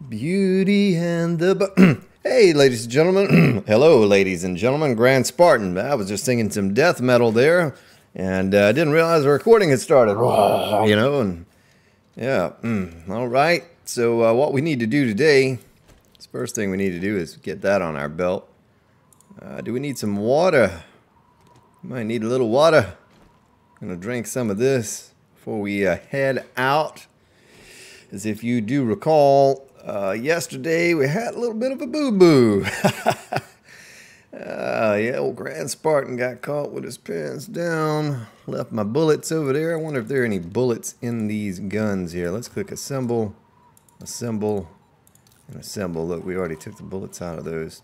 Beauty and the... Hey, ladies and gentlemen. Hello, ladies and gentlemen. Grand Spartan. I was just singing some death metal there, and I didn't realize the recording had started. You know, and yeah. All right. So what we need to do today, the first thing we need to do is get that on our belt. Do we need some water? Might need a little water. I'm going to drink some of this before we head out. As if you do recall, yesterday we had a little bit of a boo-boo. Yeah, old Grand Spartan got caught with his pants down. Left my bullets over there. I wonder if there are any bullets in these guns here. Let's click assemble, assemble, and assemble. Look, we already took the bullets out of those.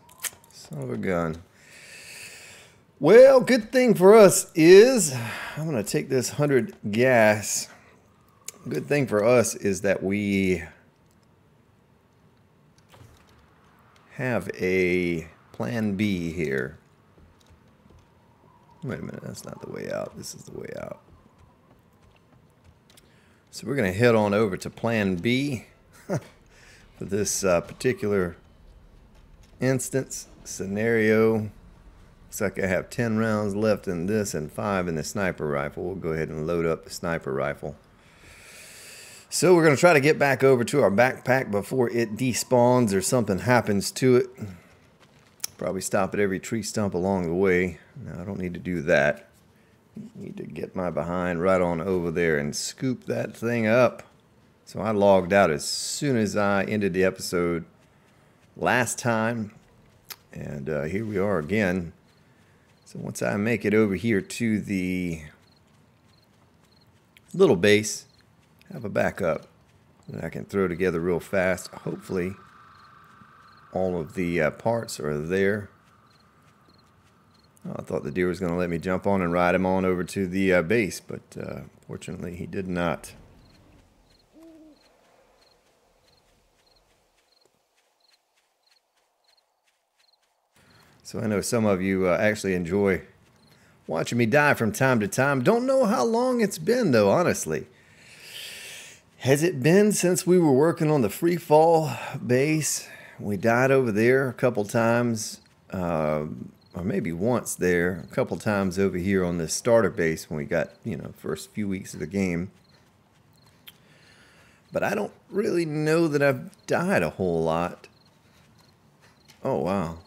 Son of a gun. Well, good thing for us is, I'm going to take this 100 gas. Good thing for us is that we have a plan B here. Wait a minute, that's not the way out. This is the way out. So we're going to head on over to plan B for this particular instance scenario. Looks like I have 10 rounds left in this and 5 in the sniper rifle. We'll go ahead and load up the sniper rifle. So we're going to try to get back over to our backpack before it despawns or something happens to it. Probably stop at every tree stump along the way. No, I don't need to do that. I need to get my behind right on over there and scoop that thing up. So I logged out as soon as I ended the episode last time. And here we are again. So once I make it over here to the little base, have a backup that I can throw together real fast. Hopefully all of the parts are there. I thought the deer was going to let me jump on and ride him on over to the base, but fortunately he did not. So I know some of you actually enjoy watching me die from time to time. Don't know how long it's been though, honestly. Has it been since we were working on the free fall base? We died over there a couple times, or maybe once there, a couple times over here on this starter base when we got, first few weeks of the game. But I don't really know that I've died a whole lot. Oh, wow.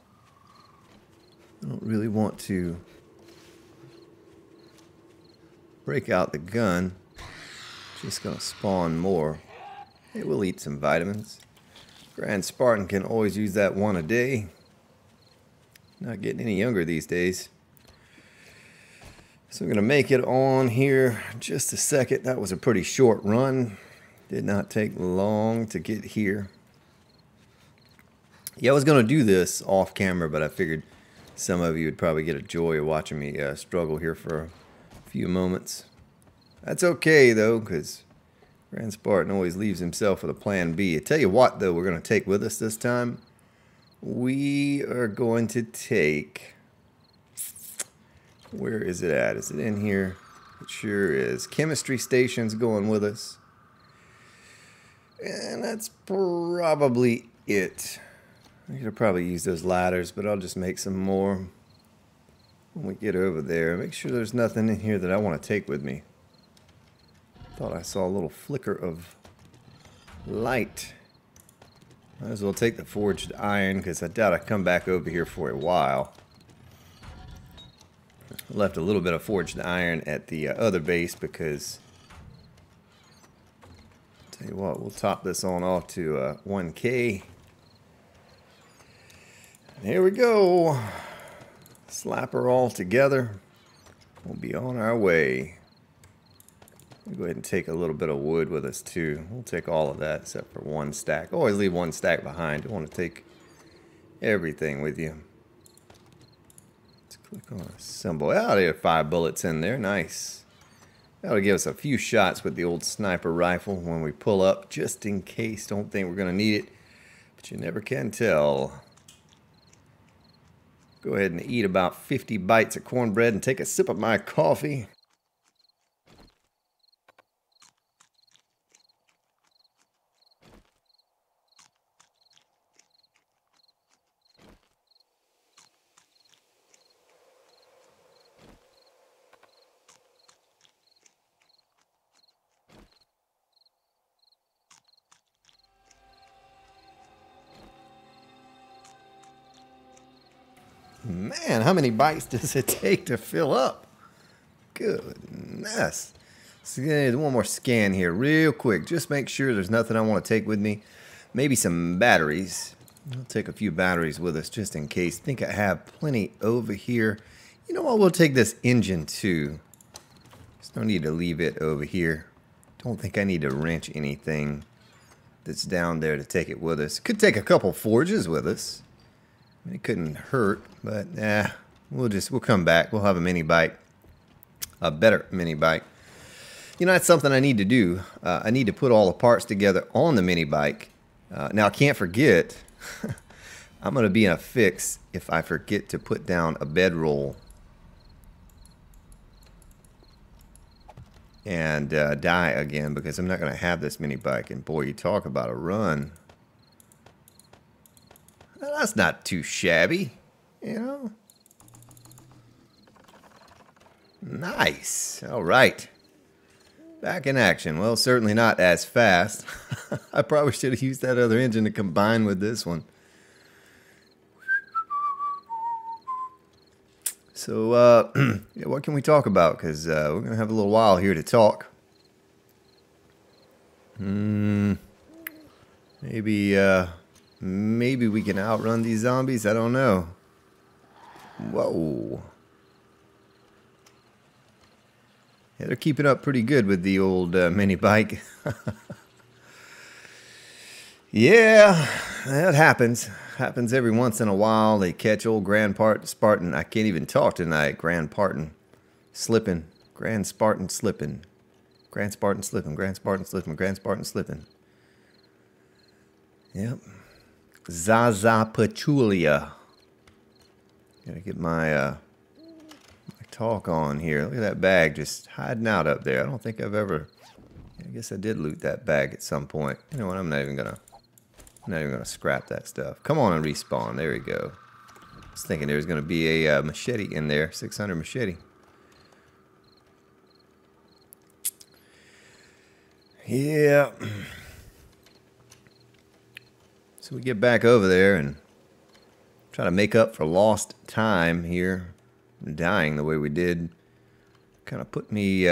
I don't really want to break out the gun. Just gonna spawn more. Hey, we'll eat some vitamins. Grand Spartan can always use that one a day. Not getting any younger these days. So we're gonna make it on here just a second. That was a pretty short run. Did not take long to get here. Yeah, I was gonna do this off camera, but I figured some of you would probably get a joy of watching me struggle here for a few moments. That's okay, though, because Grand Spartan always leaves himself with a plan B. I tell you what, though, we're going to take with us this time. We are going to take... Where is it at? Is it in here? It sure is. Chemistry station's going with us. And that's probably it. I could probably use those ladders, but I'll just make some more when we get over there. Make sure there's nothing in here that I want to take with me. Thought I saw a little flicker of light. Might as well take the forged iron because I doubt I come back over here for a while. I left a little bit of forged iron at the other base because, tell you what, we'll top this on off to 1K. And here we go. Slap her all together. We'll be on our way. We'll go ahead and take a little bit of wood with us too. We'll take all of that except for one stack. Always leave one stack behind. Don't want to take everything with you. Let's click on assemble. Oh, there are 5 bullets in there. Nice. That'll give us a few shots with the old sniper rifle when we pull up, just in case. Don't think we're going to need it, but you never can tell. Go ahead and eat about 50 bites of cornbread and take a sip of my coffee. Man, how many bites does it take to fill up? Goodness. So one more scan here real quick. Just make sure there's nothing I want to take with me. Maybe some batteries. I'll take a few batteries with us just in case. Think I have plenty over here. You know what? We'll take this engine too. Just don't need to leave it over here. Don't think I need to wrench anything that's down there to take it with us. Could take a couple forges with us. I mean, it couldn't hurt, but we'll come back. We'll have a mini bike, a better mini bike. You know, that's something I need to do. I need to put all the parts together on the mini bike. Now, I can't forget, I'm going to be in a fix if I forget to put down a bedroll and die again, because I'm not going to have this mini bike. And boy, you talk about a run. Well, that's not too shabby, you know. Nice. All right. Back in action. Well, certainly not as fast. I probably should have used that other engine to combine with this one. So, yeah, what can we talk about? Because we're going to have a little while here to talk. Maybe we can outrun these zombies. I don't know. Whoa. Yeah, they're keeping up pretty good with the old mini bike. Yeah, that happens. Happens every once in a while. They catch old Grand Spartan. I can't even talk tonight. Grand Spartan slipping. Grand Spartan slipping. Grand Spartan slipping. Grand Spartan slipping. Grand Spartan slipping. Yep. Zaza Pachulia. Gotta get my talk on here. Look at that bag just hiding out up there. I don't think I've ever... I guess I did loot that bag at some point. You know what? I'm not even gonna scrap that stuff. Come on and respawn. There we go. I was thinking there was gonna be a machete in there. 600 machete. Yeah. So we get back over there and try to make up for lost time here. Dying the way we did kind of put me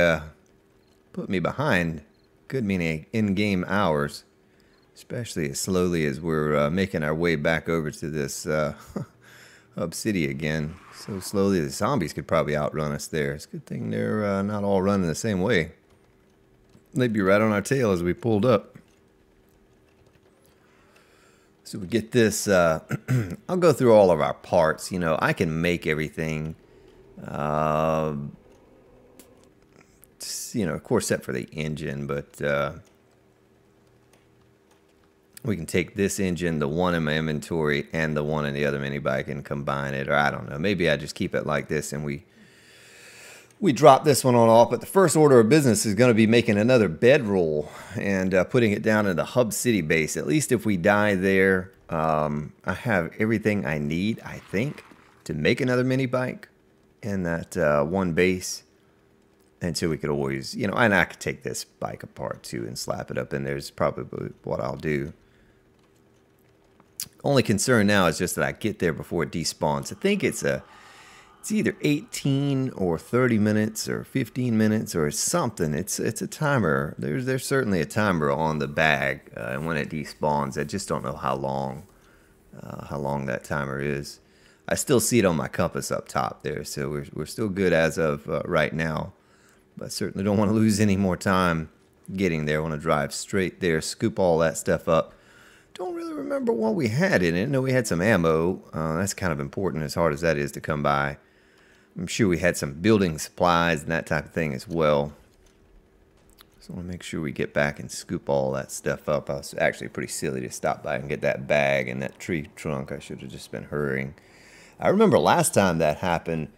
behind good many in-game hours, especially as slowly as we're making our way back over to this hub city again. So slowly the zombies could probably outrun us there. It's a good thing they're not all running the same way. They'd be right on our tail as we pulled up. So we get this, I'll go through all of our parts. You know, I can make everything. You know, of course, except for the engine, but we can take this engine, the one in my inventory, and the one in the other mini bike and combine it. Or I don't know, maybe I just keep it like this and we drop this one on off. But the first order of business is going to be making another bedroll and putting it down in the hub city base. At least if we die there, I have everything I need, I think, to make another mini bike in that one base. And so we could always, you know, and I could take this bike apart too and slap it up in there is probably what I'll do. Only concern now is just that I get there before it despawns. I think it's either 18 or 30 minutes or 15 minutes or something. It's a timer. There's certainly a timer on the bag, and when it despawns, I just don't know how long that timer is. I still see it on my compass up top there, so we're still good as of right now. But I certainly don't want to lose any more time getting there. I want to drive straight there, scoop all that stuff up. Don't really remember what we had in it. I know we had some ammo. That's kind of important, as hard as that is to come by. I'm sure we had some building supplies and that type of thing as well. So I want to make sure we get back and scoop all that stuff up. I was actually pretty silly to stop by and get that bag and that tree trunk. I should have just been hurrying. I remember last time that happened,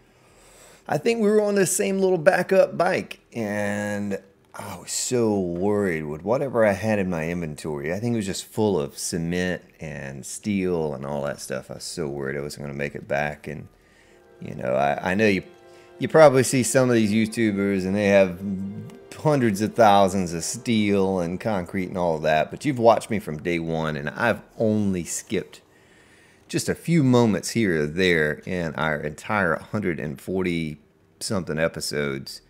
I think we were on the same little backup bike, and I was so worried with whatever I had in my inventory. I think it was just full of cement and steel and all that stuff. I was so worried I wasn't going to make it back. And, you know, I know you probably see some of these YouTubers, and they have hundreds of thousands of steel and concrete and all of that. But you've watched me from day one, and I've only skipped just a few moments here or there in our entire 140 something episodes,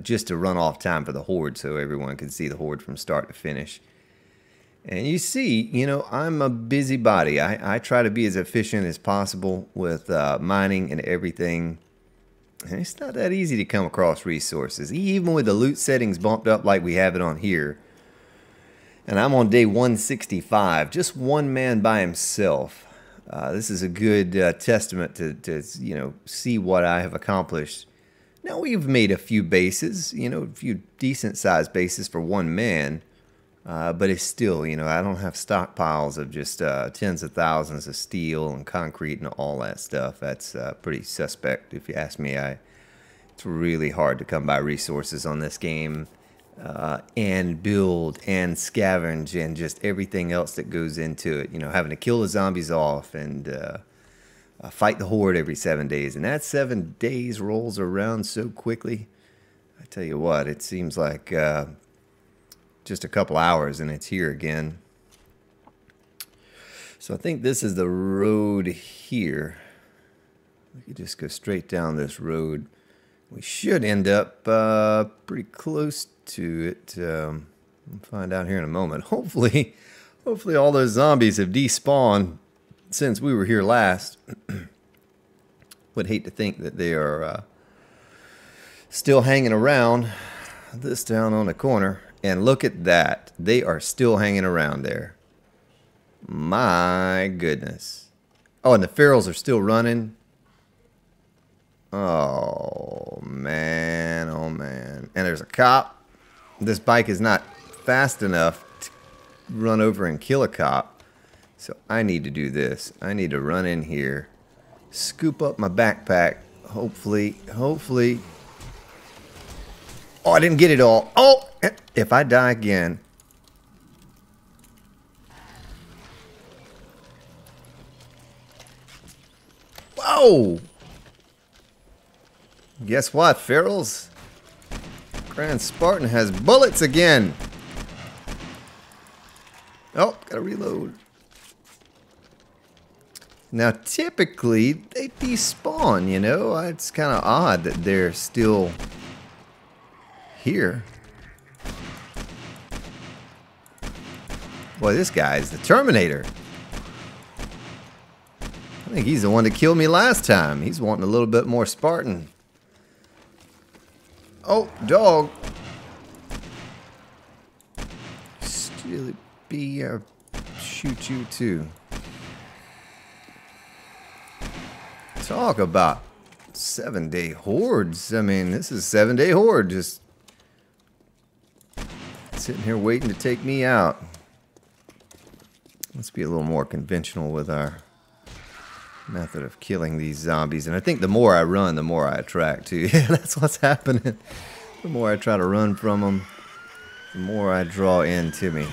just to run off time for the horde so everyone can see the horde from start to finish. And you see, you know, I'm a busybody. I try to be as efficient as possible with mining and everything. And it's not that easy to come across resources, even with the loot settings bumped up like we have it on here. And I'm on day 165, just one man by himself. This is a good testament to, you know, see what I have accomplished. Now, we've made a few bases, you know, a few decent-sized bases for one man. But it's still, you know, I don't have stockpiles of just tens of thousands of steel and concrete and all that stuff. That's pretty suspect, if you ask me. It's really hard to come by resources on this game and build and scavenge and just everything else that goes into it. You know, having to kill the zombies off and fight the horde every 7 days. And that 7 days rolls around so quickly. I tell you what, it seems like... just a couple hours and it's here again. So I think this is the road here. We could just go straight down this road. We should end up pretty close to it. We'll find out here in a moment. Hopefully all those zombies have despawned since we were here last. Would hate to think that they are still hanging around. This down on the corner. And look at that. They are still hanging around there. My goodness. Oh, and the ferals are still running. Oh, man. Oh, man. And there's a cop. This bike is not fast enough to run over and kill a cop. So I need to do this. I need to run in here. Scoop up my backpack. Hopefully. Oh, I didn't get it all. Oh, if I die again. Whoa. Guess what, ferals? Grand Spartan has bullets again. Oh, gotta reload. Now, typically, they despawn, you know? It's kind of odd that they're still... here. Boy, this guy's the Terminator. I think he's the one that killed me last time. He's wanting a little bit more Spartan. Oh, dog. Still be shoot you too. Talk about 7-day hordes. I mean, this is 7-day horde just sitting here waiting to take me out. Let's be a little more conventional with our method of killing these zombies. And I think the more I run, the more I attract too. Yeah, that's what's happening. The more I try to run from them, the more I draw in to me.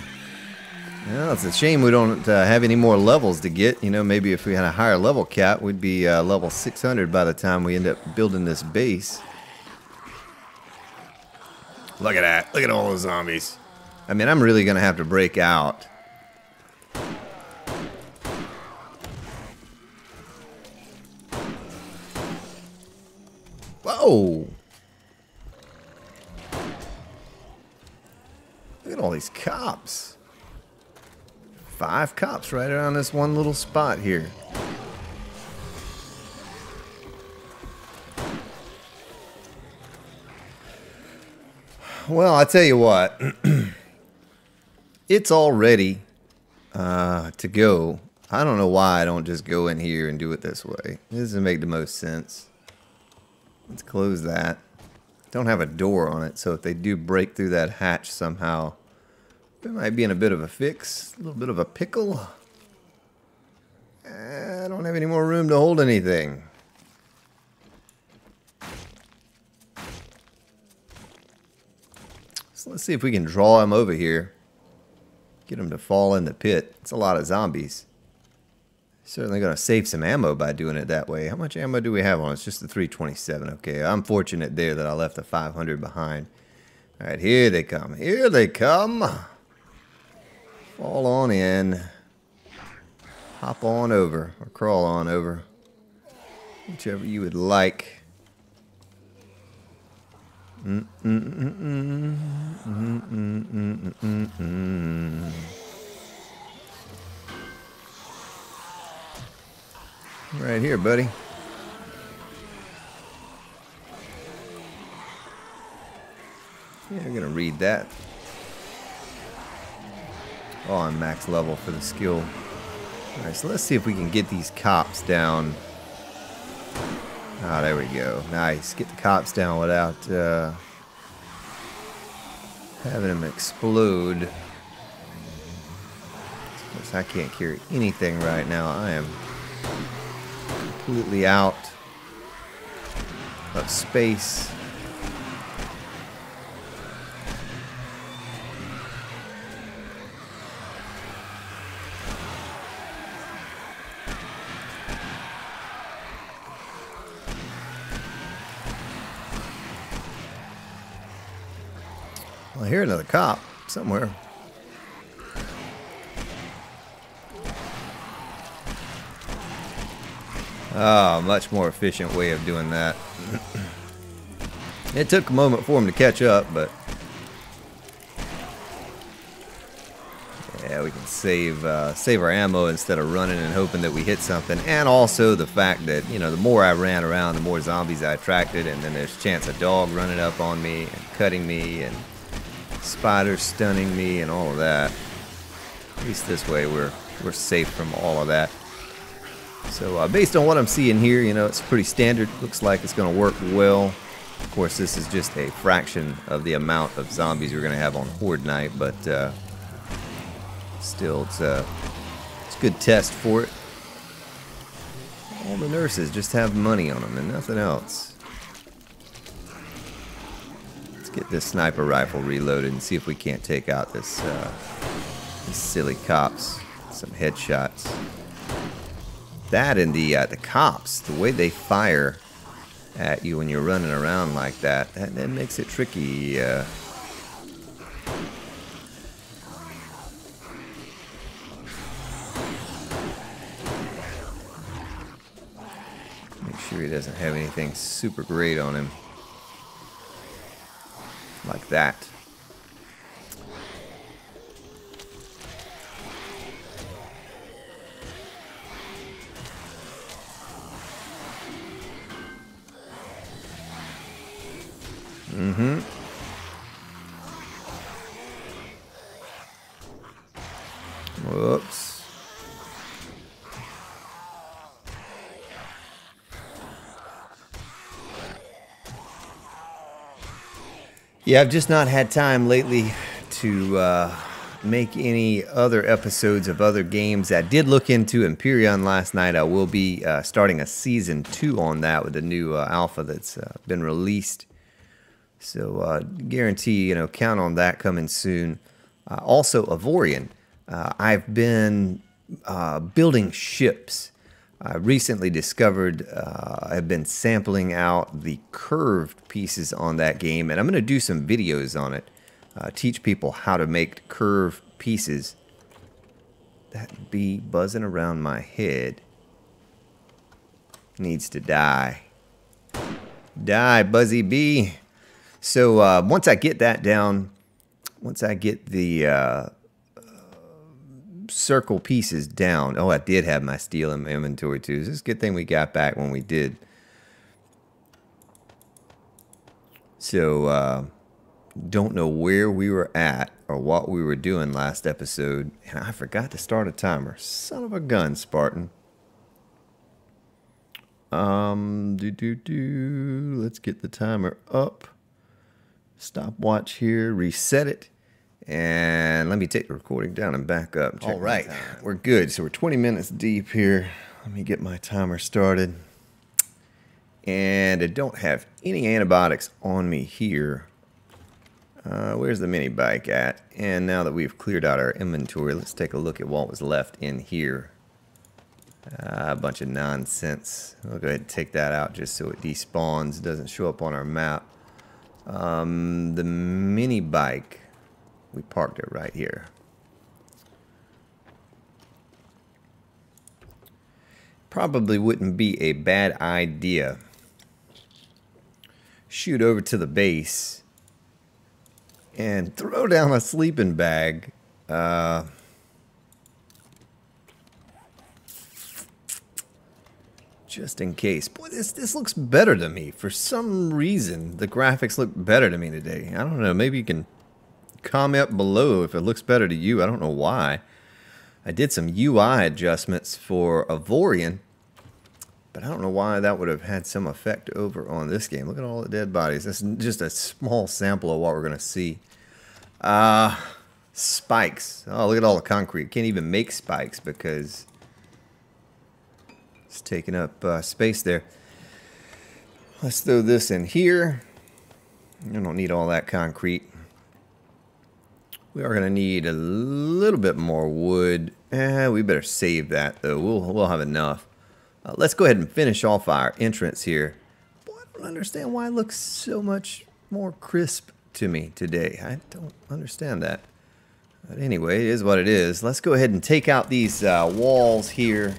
Well, it's a shame we don't have any more levels to get. You know, maybe if we had a higher level cap, we'd be level 600 by the time we end up building this base. Look at that. Look at all those zombies. I mean, I'm really going to have to break out. Whoa. Look at all these cops. 5 cops right around this one little spot here. Well, I tell you what. It's all ready to go. I don't know why I don't just go in here and do it this way. This doesn't make the most sense. Let's close that. Don't have a door on it, so if they do break through that hatch somehow, it might be in a bit of a fix, a little bit of a pickle. I don't have any more room to hold anything. So let's see if we can draw him over here. Get him to fall in the pit. It's a lot of zombies. Certainly going to save some ammo by doing it that way. How much ammo do we have on us? Just the 327. Okay, I'm fortunate there that I left the 500 behind. All right, here they come. Here they come. Fall on in. hop on over or crawl on over, whichever you would like. Right here, buddy. Yeah, I'm gonna read that. Oh, I'm max level for the skill. Alright, so let's see if we can get these cops down. Ah, there we go. Nice. Get the cops down without having them explode. Of course, I can't carry anything right now. I am completely out of space. Well, I hear another cop somewhere. Oh, much more efficient way of doing that. It took a moment for him to catch up, but yeah, we can save our ammo instead of running and hoping that we hit something. And also the fact that, you know, the more I ran around, the more zombies I attracted, and then there's a chance of dog running up on me and cutting me and spiders stunning me and all of that. At least this way we're safe from all of that. So based on what I'm seeing here, you know, it's pretty standard. Looks like it's going to work well. Of course, this is just a fraction of the amount of zombies we're going to have on Horde Night, but still, it's a good test for it. All the nurses just have money on them and nothing else. Let's get this sniper rifle reloaded and see if we can't take out this these silly cops. Some headshots. That and the cops, the way they fire at you when you're running around like that, that makes it tricky. Make sure he doesn't have anything super great on him. Like that. Mm-hmm. Whoops. Yeah, I've just not had time lately to make any other episodes of other games. I did look into Empyrean last night. I will be starting a Season 2 on that with the new alpha that's been released. So guarantee, you know, count on that coming soon. Also, Avorian. I've been building ships. I recently discovered I've been sampling out the curved pieces on that game, and I'm going to do some videos on it. Teach people how to make curved pieces. That bee buzzing around my head needs to die. Die, buzzy bee. So once I get that down, once I get the circle pieces down. Oh, I did have my steel in my inventory too. This is a good thing we got back when we did. So don't know where we were at or what we were doing last episode, and I forgot to start a timer. Son of a gun, Spartan. Let's get the timer up. Stopwatch here, reset it, and let me take the recording down and back up. All right, we're good. So we're 20 minutes deep here. Let me get my timer started. And I don't have any antibiotics on me here. Where's the mini bike at? And now that we've cleared out our inventory, let's take a look at what was left in here. A bunch of nonsense. I'll go ahead and take that out just so it despawns. It doesn't show up on our map. The mini bike, we parked it right here. probably wouldn't be a bad idea. Shoot over to the base and throw down a sleeping bag. Just in case. Boy, this looks better to me. For some reason, the graphics look better to me today. I don't know. Maybe you can comment below if it looks better to you. I don't know why. I did some UI adjustments for Avorion, but I don't know why that would have had some effect over on this game. Look at all the dead bodies. That's just a small sample of what we're going to see. Spikes. Oh, look at all the concrete. Can't even make spikes because it's taking up space there. Let's throw this in here. I don't need all that concrete. We are going to need a little bit more wood. We better save that, though. We'll have enough. Let's go ahead and finish off our entrance here. Boy, I don't understand why it looks so much more crisp to me today. I don't understand that. But anyway, it is what it is. Let's go ahead and take out these walls here.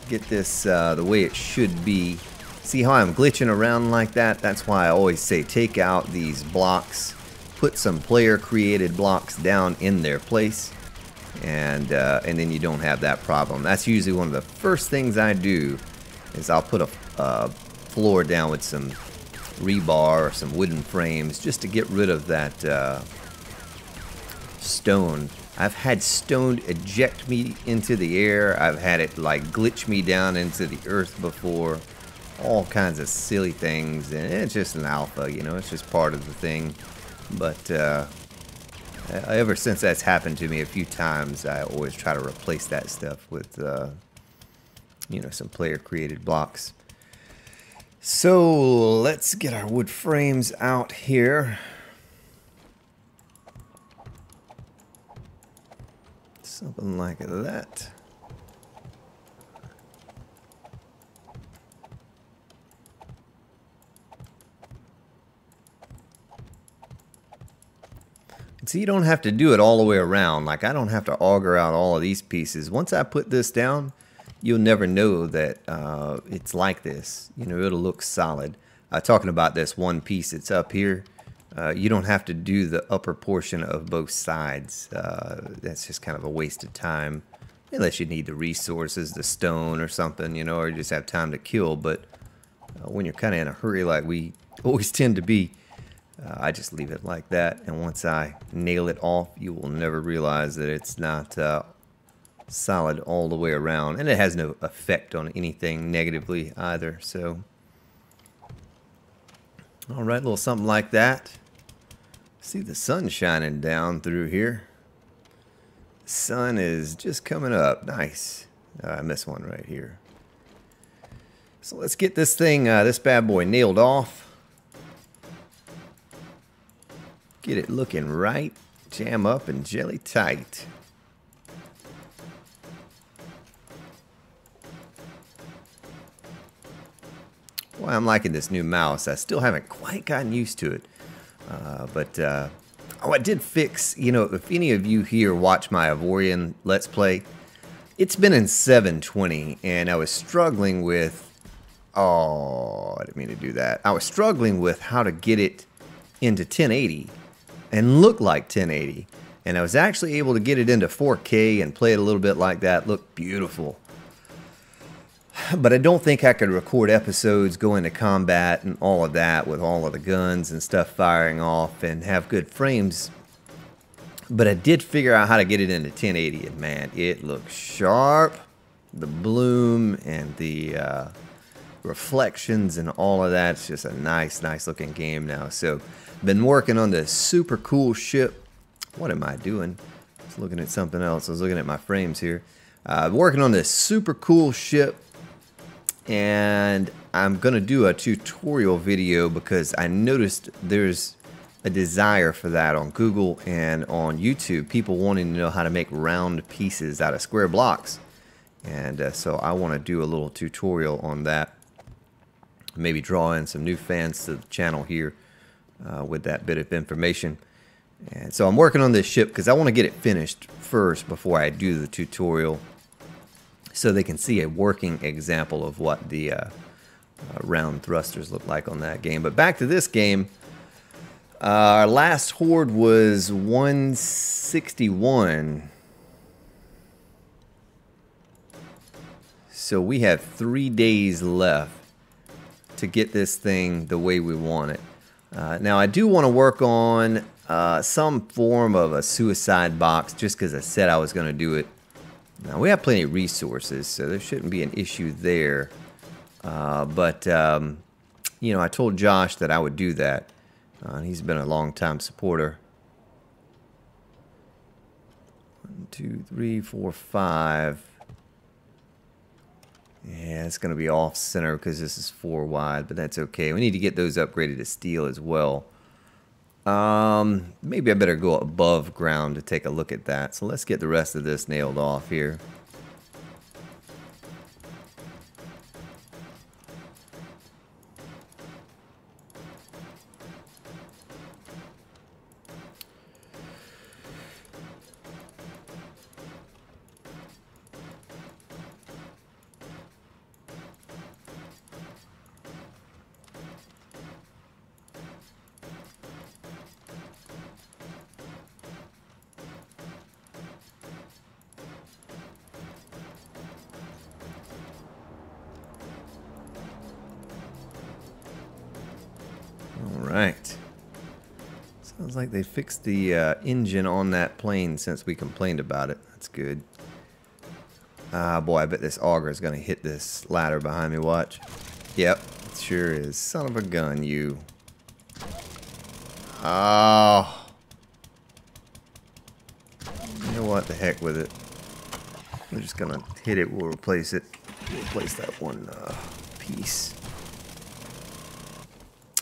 Get this the way it should be. See how I'm glitching around like that? That's why I always say take out these blocks. Put some player-created blocks down in their place, and then you don't have that problem. That's usually one of the first things I do, is I'll put a floor down with some rebar or some wooden frames just to get rid of that stone. I've had stone eject me into the air. I've had it like glitch me down into the earth before. All kinds of silly things, and it's just an alpha, you know, it's just part of the thing. But ever since that's happened to me a few times, I always try to replace that stuff with, you know, some player-created blocks. So let's get our wood frames out here. Something like that. So you don't have to do it all the way around. Like, I don't have to auger out all of these pieces. Once I put this down, you'll never know that it's like this. You know, it'll look solid. Talking about this one piece that's up here, you don't have to do the upper portion of both sides. That's just kind of a waste of time. Unless you need the resources, the stone or something, you know, or you just have time to kill. But when you're kind of in a hurry like we always tend to be, I just leave it like that, and once I nail it off, you will never realize that it's not solid all the way around, and it has no effect on anything negatively either. So, all right, a little something like that. See the sun shining down through here. The sun is just coming up. Nice. I missed one right here. So let's get this thing, this bad boy nailed off. Get it looking right, jam up and jelly tight. Well, I'm liking this new mouse. I still haven't quite gotten used to it. Oh, I did fix, you know, if any of you here watch my Avorion Let's Play, it's been in 720, and I was struggling with, oh, I didn't mean to do that. I was struggling with how to get it into 1080. And look like 1080, and I was actually able to get it into 4K and play it a little bit like that. Looked beautiful, but I don't think I could record episodes, go into combat and all of that with all of the guns and stuff firing off and have good frames. But I did figure out how to get it into 1080, and man, it looks sharp. The bloom and the reflections and all of that's just a nice looking game now. So been working on this super cool ship. What am I doing? I was looking at something else. I was looking at my frames here. Working on this super cool ship, and I'm gonna do a tutorial video because I noticed there's a desire for that on Google and on YouTube. People wanting to know how to make round pieces out of square blocks, and so I want to do a little tutorial on that. Maybe draw in some new fans to the channel here. With that bit of information. And so I'm working on this ship because I want to get it finished first before I do the tutorial. so they can see a working example of what the round thrusters look like on that game. But back to this game, our last horde was 161. So we have 3 days left to get this thing the way we want it. Now I do want to work on some form of a suicide box, just because I said I was going to do it. Now we have plenty of resources, so there shouldn't be an issue there. But you know, I told Josh that I would do that. He's been a long-time supporter. 1, 2, 3, 4, 5. Yeah, it's going to be off-center because this is 4 wide, but that's okay. We need to get those upgraded to steel as well. Maybe I better go above ground to take a look at that. So let's get the rest of this nailed off here. Alright. Sounds like they fixed the engine on that plane since we complained about it. That's good. Ah, boy, I bet this auger is going to hit this ladder behind me. Watch. Yep, it sure is. Son of a gun, you. Oh. You know what? The heck with it. We're just going to hit it. We'll replace it. We'll replace that one piece.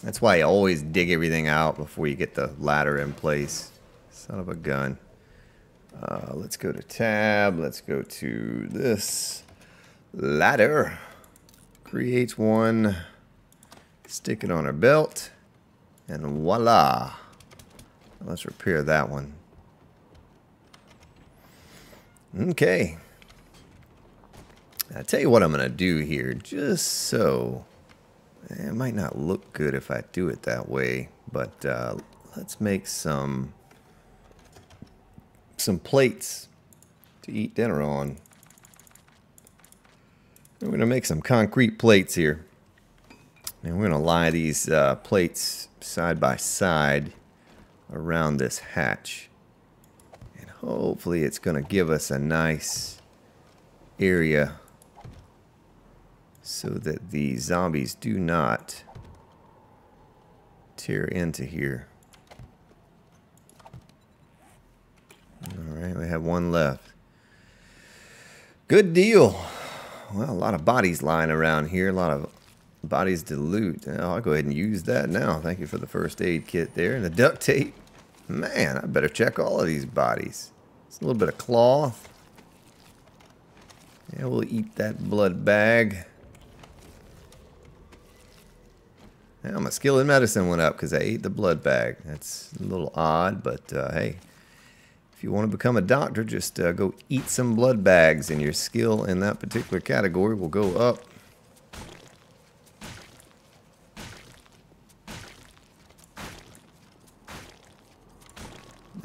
That's why you always dig everything out before you get the ladder in place. Son of a gun. Let's go to tab. Let's go to this ladder. Create one. Stick it on our belt. And voila. Let's repair that one. Okay. I'll tell you what I'm going to do here. Just so... It might not look good if I do it that way, but let's make some plates to eat dinner on. We're going to make some concrete plates here. And we're going to lie these plates side by side around this hatch. And hopefully it's going to give us a nice area so that the zombies do not tear into here. Alright, we have one left. Good deal. Well, a lot of bodies lying around here. A lot of bodies to loot. I'll go ahead and use that now. Thank you for the first aid kit there. And the duct tape. Man, I better check all of these bodies. It's a little bit of cloth. Yeah, we'll eat that blood bag. Yeah, my skill in medicine went up because I ate the blood bag. That's a little odd, but hey, if you want to become a doctor, just go eat some blood bags and your skill in that particular category will go up.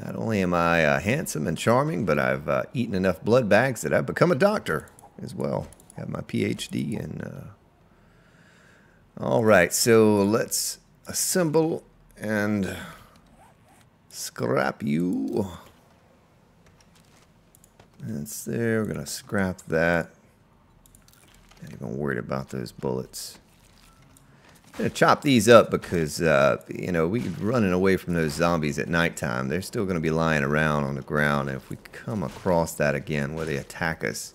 Not only am I handsome and charming, but I've eaten enough blood bags that I've become a doctor as well. I have my PhD in... Alright, so let's assemble and scrap you. That's there. We're going to scrap that. Not even worried about those bullets. I'm going to chop these up because, you know, we're running away from those zombies at nighttime. They're still going to be lying around on the ground. And if we come across that again where they attack us,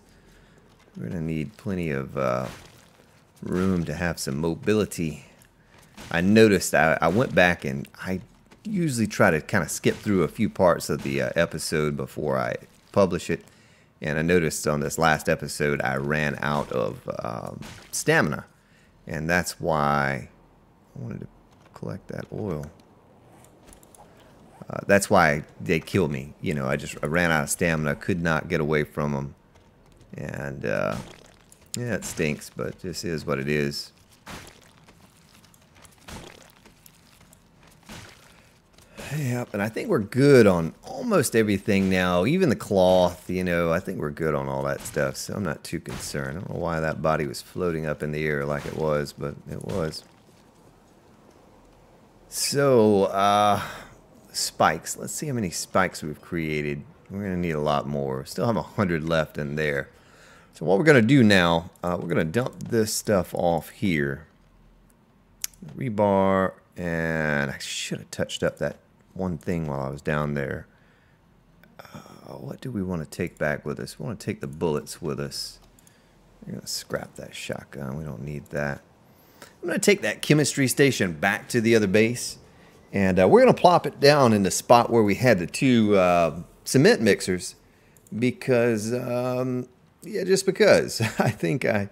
we're going to need plenty of... room to have some mobility. I noticed I went back and I usually try to kind of skip through a few parts of the episode before I publish it, and I noticed on this last episode I ran out of stamina, and that's why I wanted to collect that oil. That's why they killed me. You know, I ran out of stamina, could not get away from them, And yeah, it stinks, but this is what it is. Yep, and I think we're good on almost everything now. Even the cloth, you know, I think we're good on all that stuff, so I'm not too concerned. I don't know why that body was floating up in the air like it was, but it was. So, spikes. Let's see how many spikes we've created. We're going to need a lot more. Still have 100 left in there. So what we're going to do now, we're going to dump this stuff off here. Rebar, and I should have touched up that one thing while I was down there. What do we want to take back with us? We want to take the bullets with us. We're going to scrap that shotgun. We don't need that. I'm going to take that chemistry station back to the other base. And we're going to plop it down in the spot where we had the two cement mixers. Because, yeah, just because. I think I,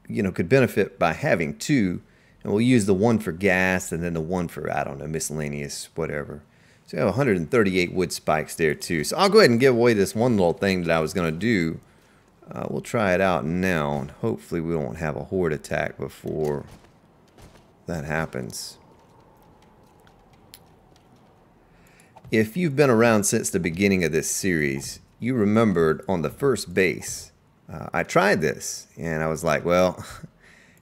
you know, could benefit by having two. And we'll use the one for gas and then the one for, I don't know, miscellaneous, whatever. So we have 138 wood spikes there too. So I'll go ahead and give away this one little thing that I was going to do. We'll try it out now, and hopefully we won't have a horde attack before that happens. If you've been around since the beginning of this series, you remembered on the first base, I tried this, and I was like, well,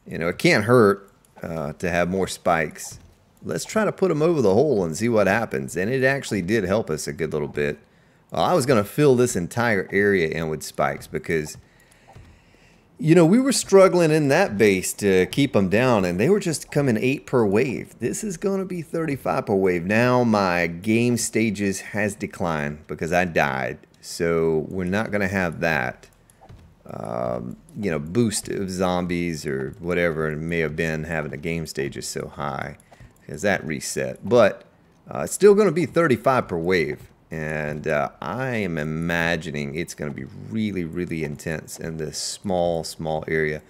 you know, it can't hurt to have more spikes. Let's try to put them over the hole and see what happens. And it actually did help us a good little bit. Well, I was going to fill this entire area in with spikes because, you know, we were struggling in that base to keep them down, and they were just coming 8 per wave. This is going to be 35 per wave. Now my game stages has declined because I died. So we're not going to have that. You know, boost of zombies or whatever it may have been having the game stages so high, because that reset. But it's still going to be 35 per wave, and I am imagining it's going to be really, really intense in this small area.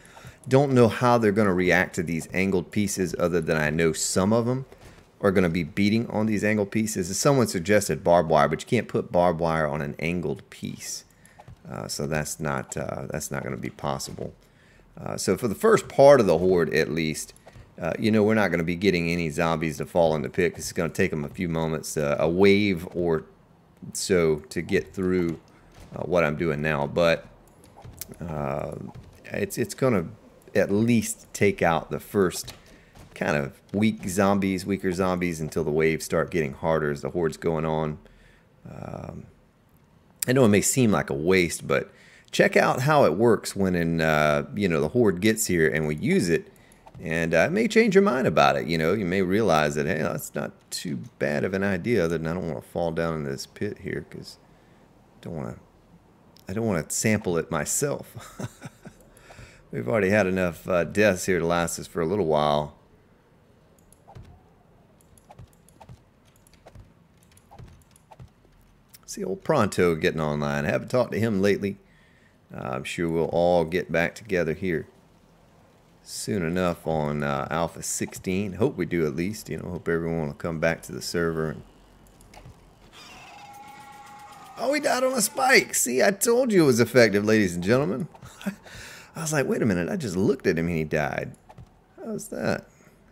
Don't know how they're going to react to these angled pieces, other than I know some of them are going to be beating on these angled pieces. As someone suggested barbed wire, but you can't put barbed wire on an angled piece. So that's not going to be possible. So for the first part of the horde, at least, you know, we're not going to be getting any zombies to fall in the pit, because it's going to take them a few moments, a wave or so, to get through what I'm doing now. But it's going to at least take out the first kind of weaker zombies, until the waves start getting harder as the horde's going on. I know it may seem like a waste, but check out how it works when you know, the horde gets here and we use it, and it may change your mind about it. You know, you may realize that, hey, that's not too bad of an idea, other than I don't want to fall down in this pit here, because I don't want to sample it myself. We've already had enough deaths here to last us for a little while. See old Pronto getting online. I haven't talked to him lately. I'm sure we'll all get back together here soon enough on Alpha 16. Hope we do, at least. You know, hope everyone will come back to the server. Oh, he died on a spike. See, I told you it was effective, ladies and gentlemen. I was like, wait a minute. I just looked at him and he died. How's that?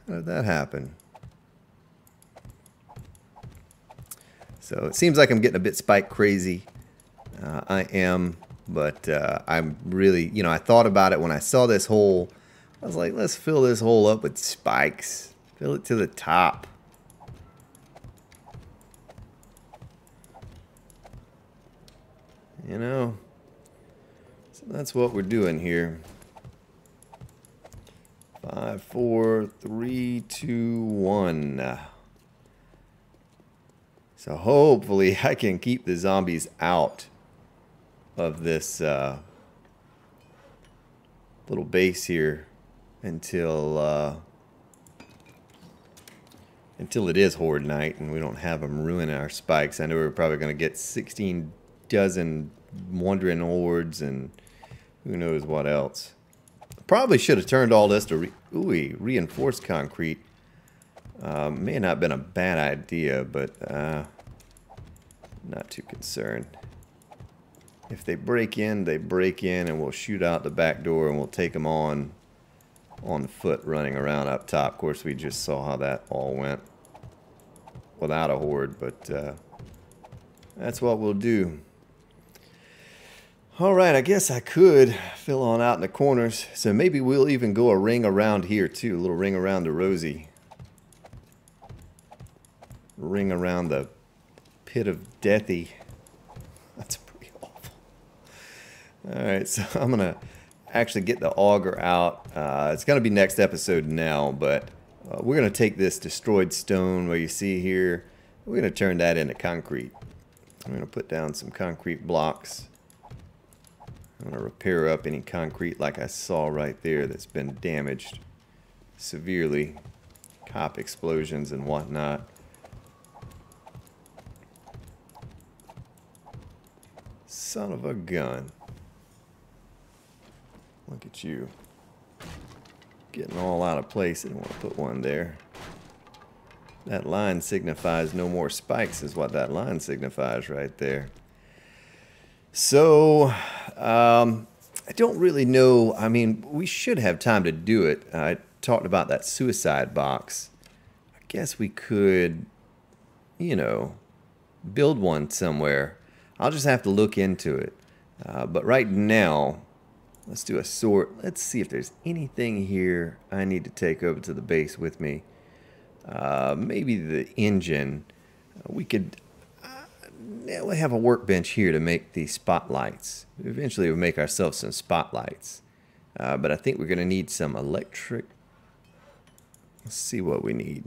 How did that happen? So it seems like I'm getting a bit spike crazy. I am, but I'm really, you know, I thought about it when I saw this hole. I was like, let's fill this hole up with spikes. Fill it to the top. You know, so that's what we're doing here. 5, 4, 3, 2, 1. So hopefully I can keep the zombies out of this little base here until it is horde night and we don't have them ruin our spikes. I know we're probably going to get 16 dozen wandering hordes and who knows what else. Probably should have turned all this to reinforced concrete. May have not been a bad idea, but not too concerned. If they break in, they break in, and we'll shoot out the back door, and we'll take them on foot running around up top. Of course, we just saw how that all went without a horde, but that's what we'll do. All right, I guess I could fill on out in the corners. So maybe we'll even go a ring around here too. A little ring around the Rosie. Ring around the pit of deathy. That's pretty awful. All right, so I'm going to actually get the auger out. It's going to be next episode now, but we're going to take this destroyed stone where you see here. We're going to turn that into concrete. I'm going to put down some concrete blocks. I'm going to repair up any concrete like I saw right there that's been damaged severely. Cop explosions and whatnot. Son of a gun. Look at you. Getting all out of place. I didn't want to put one there. That line signifies no more spikes is what that line signifies right there. So, I don't really know. I mean, we should have time to do it. I talked about that suicide box. I guess we could, you know, build one somewhere. I'll just have to look into it. But right now, let's do a sort. Let's see if there's anything here I need to take over to the base with me. Maybe the engine. We could... we have a workbench here to make these spotlights. Eventually we'll make ourselves some spotlights. But I think we're going to need some electric. Let's see what we need.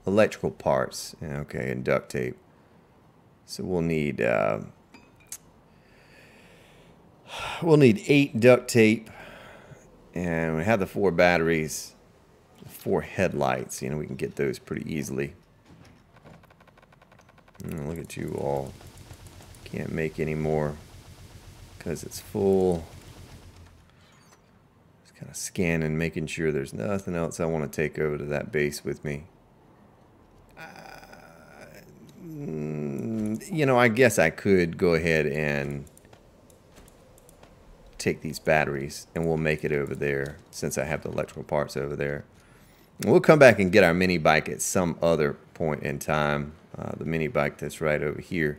Electrical parts. Okay, and duct tape. So we'll need 8 duct tape. And we have the 4 batteries. 4 headlights. You know, we can get those pretty easily. Look at you all. Can't make any more because it's full. Just kind of scanning, making sure there's nothing else I want to take over to that base with me. You know, I guess I could go ahead and take these batteries and we'll make it over there since I have the electrical parts over there. We'll come back and get our mini bike at some other point in time. The mini bike that's right over here.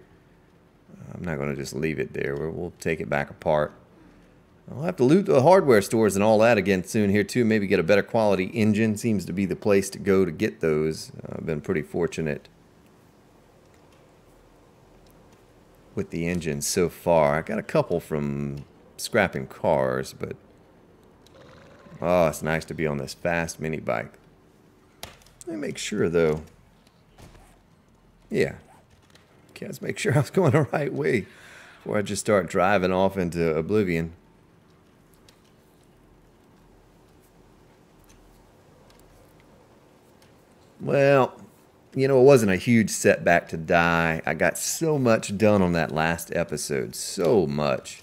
I'm not going to just leave it there. We'll take it back apart. I'll have to loot the hardware stores and all that again soon here too. Maybe get a better quality engine. Seems to be the place to go to get those. I've been pretty fortunate with the engine so far. I got a couple from scrapping cars, but oh, it's nice to be on this fast mini bike. Let me make sure though. Yeah. Okay, let's make sure I was going the right way before I just start driving off into oblivion. Well, you know, it wasn't a huge setback to die. I got so much done on that last episode. So much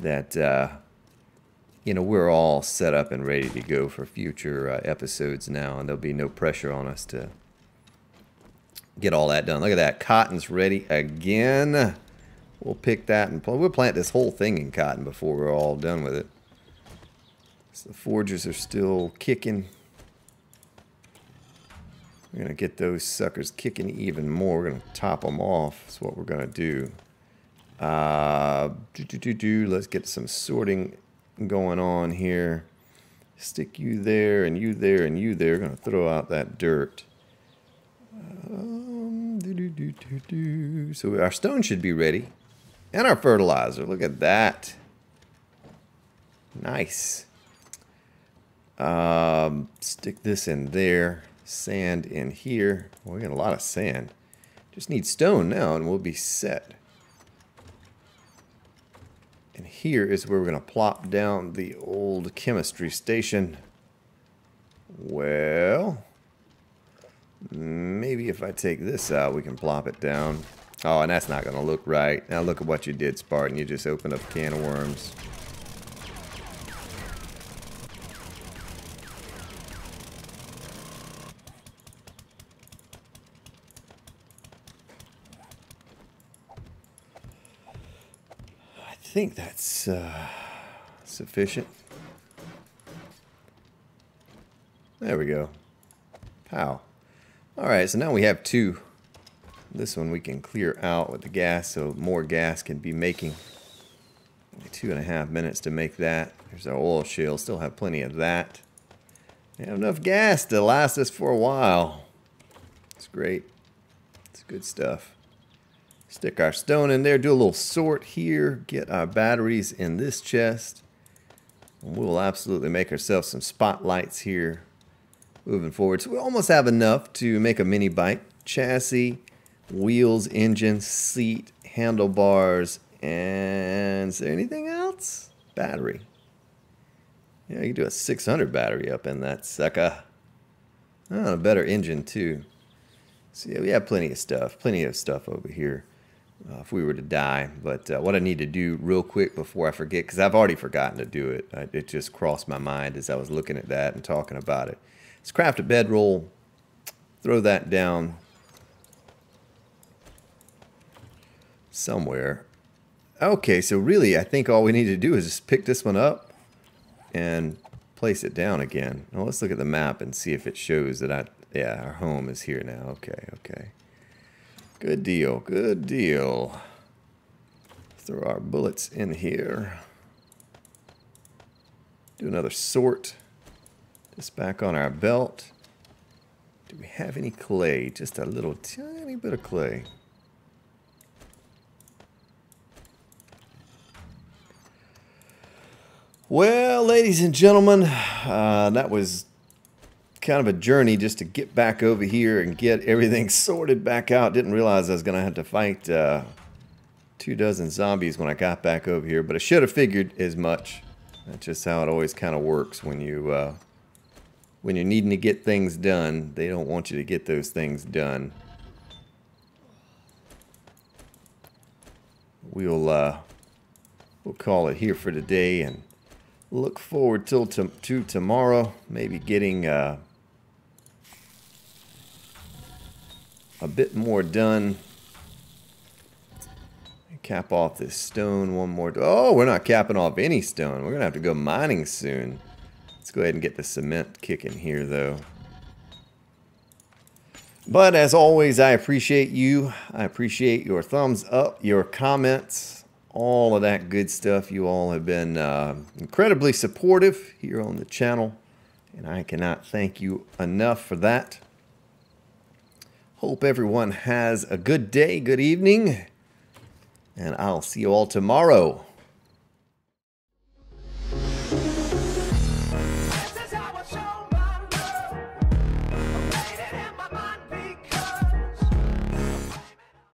that, you know, we're all set up and ready to go for future episodes now. And there'll be no pressure on us to get all that done. Look at that. Cotton's ready again. We'll pick that and we'll plant this whole thing in cotton before we're all done with it. So the forgers are still kicking. We're going to get those suckers kicking even more. We're going to top them off. That's what we're going to do. Let's get some sorting going on here. Stick you there and you there and you there. We're going to throw out that dirt. So our stone should be ready. And our fertilizer. Look at that. Nice. Stick this in there. Sand in here. Well, we got a lot of sand. Just need stone now and we'll be set. And here is where we're going to plop down the old chemistry station. Well, maybe if I take this out, we can plop it down. Oh, and that's not going to look right. Now look at what you did, Spartan. You just opened up a can of worms. think that's sufficient. There we go. Pow. Alright, so now we have 2. This one we can clear out with the gas, so more gas can be making. Only 2.5 minutes to make that. There's our oil shale. Still have plenty of that. We have enough gas to last us for a while. It's great. It's good stuff. Stick our stone in there, do a little sort here, get our batteries in this chest. And we'll absolutely make ourselves some spotlights here moving forward. So we almost have enough to make a mini bike. Chassis, wheels, engine, seat, handlebars, and is there anything else? Battery. Yeah, you can do a 600 battery up in that sucker. Oh, a better engine too. So yeah, we have plenty of stuff over here if we were to die. But what I need to do real quick before I forget, because I've already forgotten to do it. It just crossed my mind as I was looking at that and talking about it. Let's craft a bedroll, throw that down somewhere. Okay, so really I think all we need to do is just pick this one up and place it down again. Now let's look at the map and see if it shows that yeah, our home is here now. Okay. Good deal, good deal. Throw our bullets in here. Do another sort. Just back on our belt. Do we have any clay? Just a little tiny bit of clay. Well, ladies and gentlemen, that was kind of a journey just to get back over here and get everything sorted back out. Didn't realize I was going to have to fight 24 zombies when I got back over here, but I should have figured as much. That's just how it always kind of works when you're needing to get things done. They don't want you to get those things done. We'll call it here for today and look forward to tomorrow. Maybe getting a bit more done. Cap off this stone one more. Oh, we're not capping off any stone. We're gonna have to go mining soon. Let's go ahead and get the cement kicking here, though. But as always, I appreciate you. I appreciate your thumbs up, your comments, all of that good stuff. You all have been incredibly supportive here on the channel, and I cannot thank you enough for that. Hope everyone has a good day, good evening, and I'll see you all tomorrow.